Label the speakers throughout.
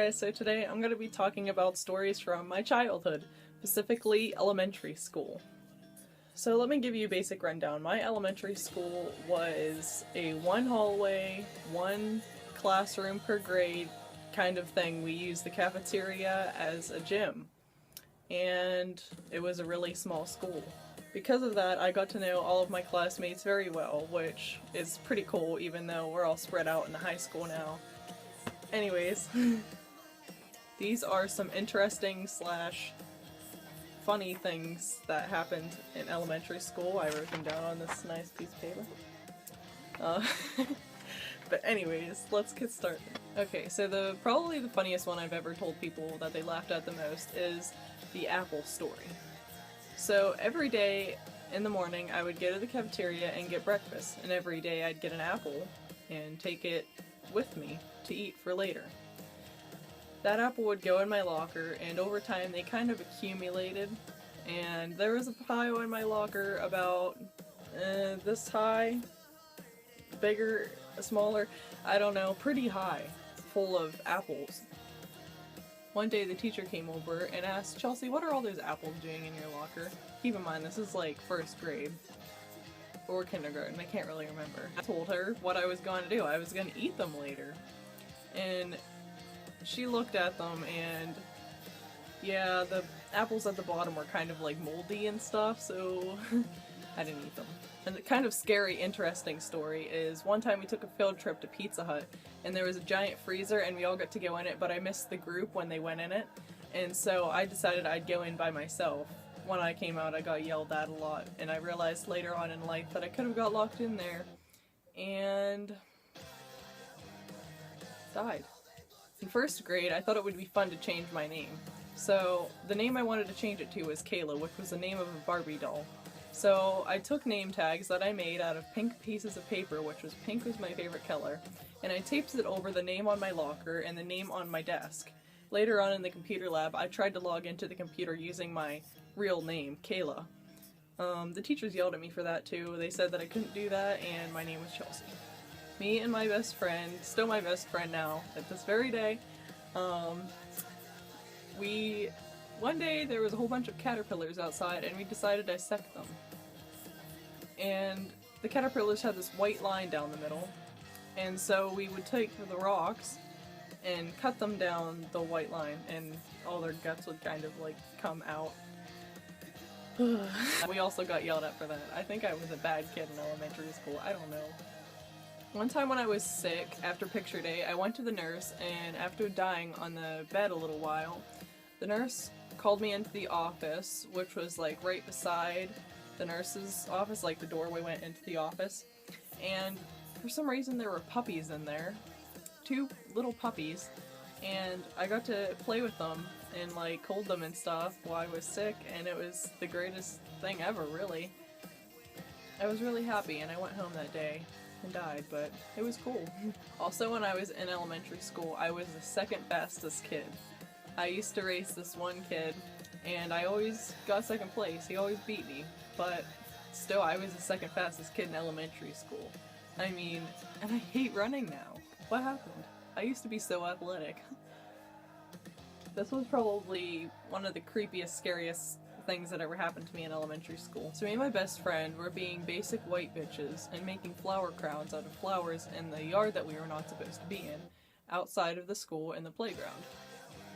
Speaker 1: guys, so today I'm going to be talking about stories from my childhood, specifically elementary school. So let me give you a basic rundown. My elementary school was a one hallway, one classroom per grade kind of thing. We used the cafeteria as a gym, and it was a really small school. Because of that, I got to know all of my classmates very well, which is pretty cool even though we're all spread out in the high school now. Anyways, these are some interesting / funny things that happened in elementary school. I wrote them down on this nice piece of paper. But anyways, let's get started. Okay, so probably the funniest one I've ever told people that they laughed at the most is the apple story. So every day in the morning I would go to the cafeteria and get breakfast, and every day I'd get an apple and take it with me to eat for later. That apple would go in my locker, and over time they kind of accumulated, and there was a pile in my locker about this high, bigger, smaller, I don't know, pretty high, full of apples. One day the teacher came over and asked, "Chelsea, what are all those apples doing in your locker?" Keep in mind, this is like first grade or kindergarten, I can't really remember. I told her what I was going to do. I was going to eat them later. And she looked at them, and yeah, the apples at the bottom were kind of like moldy and stuff, so I didn't eat them. And the kind of scary, interesting story is one time we took a field trip to Pizza Hut, and there was a giant freezer and we all got to go in it, but I missed the group when they went in it, and so I decided I'd go in by myself. When I came out, I got yelled at a lot, and I realized later on in life that I could have got locked in there and died. In first grade, I thought it would be fun to change my name. So the name I wanted to change it to was Kayla, which was the name of a Barbie doll. So I took name tags that I made out of pink pieces of paper, pink was my favorite color, and I taped it over the name on my locker and the name on my desk. Later on in the computer lab, I tried to log into the computer using my real name, Kayla. The teachers yelled at me for that too. They said that I couldn't do that, and my name was Chelsea. Me and my best friend, still my best friend now, at this very day, one day there was a whole bunch of caterpillars outside, and we decided to dissect them. And the caterpillars had this white line down the middle, and so we would take the rocks and cut them down the white line, and all their guts would kind of like come out. We also got yelled at for that. I think I was a bad kid in elementary school, I don't know. One time when I was sick, after picture day, I went to the nurse, and after dying on the bed a little while, the nurse called me into the office, which was like right beside the nurse's office, like the doorway went into the office, and for some reason there were puppies in there, 2 little puppies, and I got to play with them and like hold them and stuff while I was sick, and it was the greatest thing ever, really. I was really happy, and I went home that day and died, but it was cool. Also, when I was in elementary school, I was the second fastest kid. I used to race this one kid, and I always got second place. He always beat me, but still, I was the second fastest kid in elementary school. I mean, and I hate running now. What happened? I used to be so athletic. This was probably one of the creepiest, scariest things that ever happened to me in elementary school. So me and my best friend were being basic white bitches and making flower crowns out of flowers in the yard that we were not supposed to be in, outside of the school in the playground.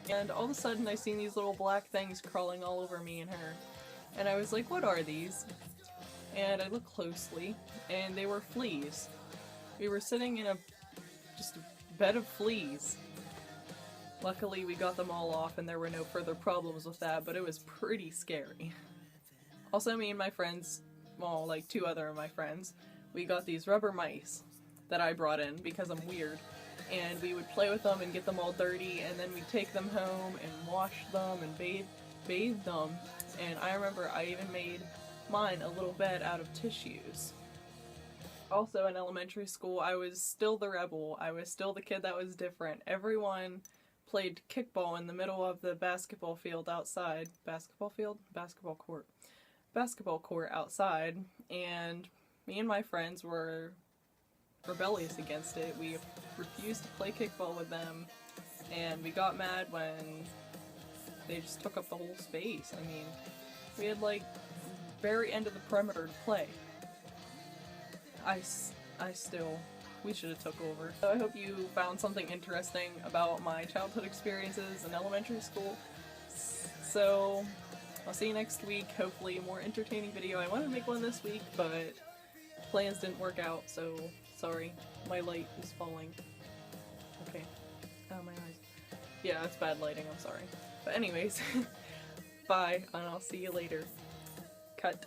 Speaker 1: And all of a sudden I seen these little black things crawling all over me and her. And I was like, what are these? And I looked closely, and they were fleas. We were sitting in just a bed of fleas. Luckily we got them all off and there were no further problems with that, but it was pretty scary. Also, me and my friends, well, like 2 other of my friends, we got these rubber mice that I brought in because I'm weird. And we would play with them and get them all dirty, and then we'd take them home and wash them and bathe them. And I remember I even made mine a little bed out of tissues. Also in elementary school, I was still the rebel. I was still the kid that was different. Everyone played kickball in the middle of the basketball field outside. Basketball field? Basketball court. Basketball court outside, and me and my friends were rebellious against it. We refused to play kickball with them, and we got mad when they just took up the whole space. I mean, we had like very end of the perimeter to play. We should have took over. So I hope you found something interesting about my childhood experiences in elementary school. So I'll see you next week, hopefully a more entertaining video. I wanted to make one this week, but plans didn't work out, so sorry. My light is falling. Okay. Oh, my eyes. Yeah, that's bad lighting, I'm sorry. But anyways, bye, and I'll see you later. Cut.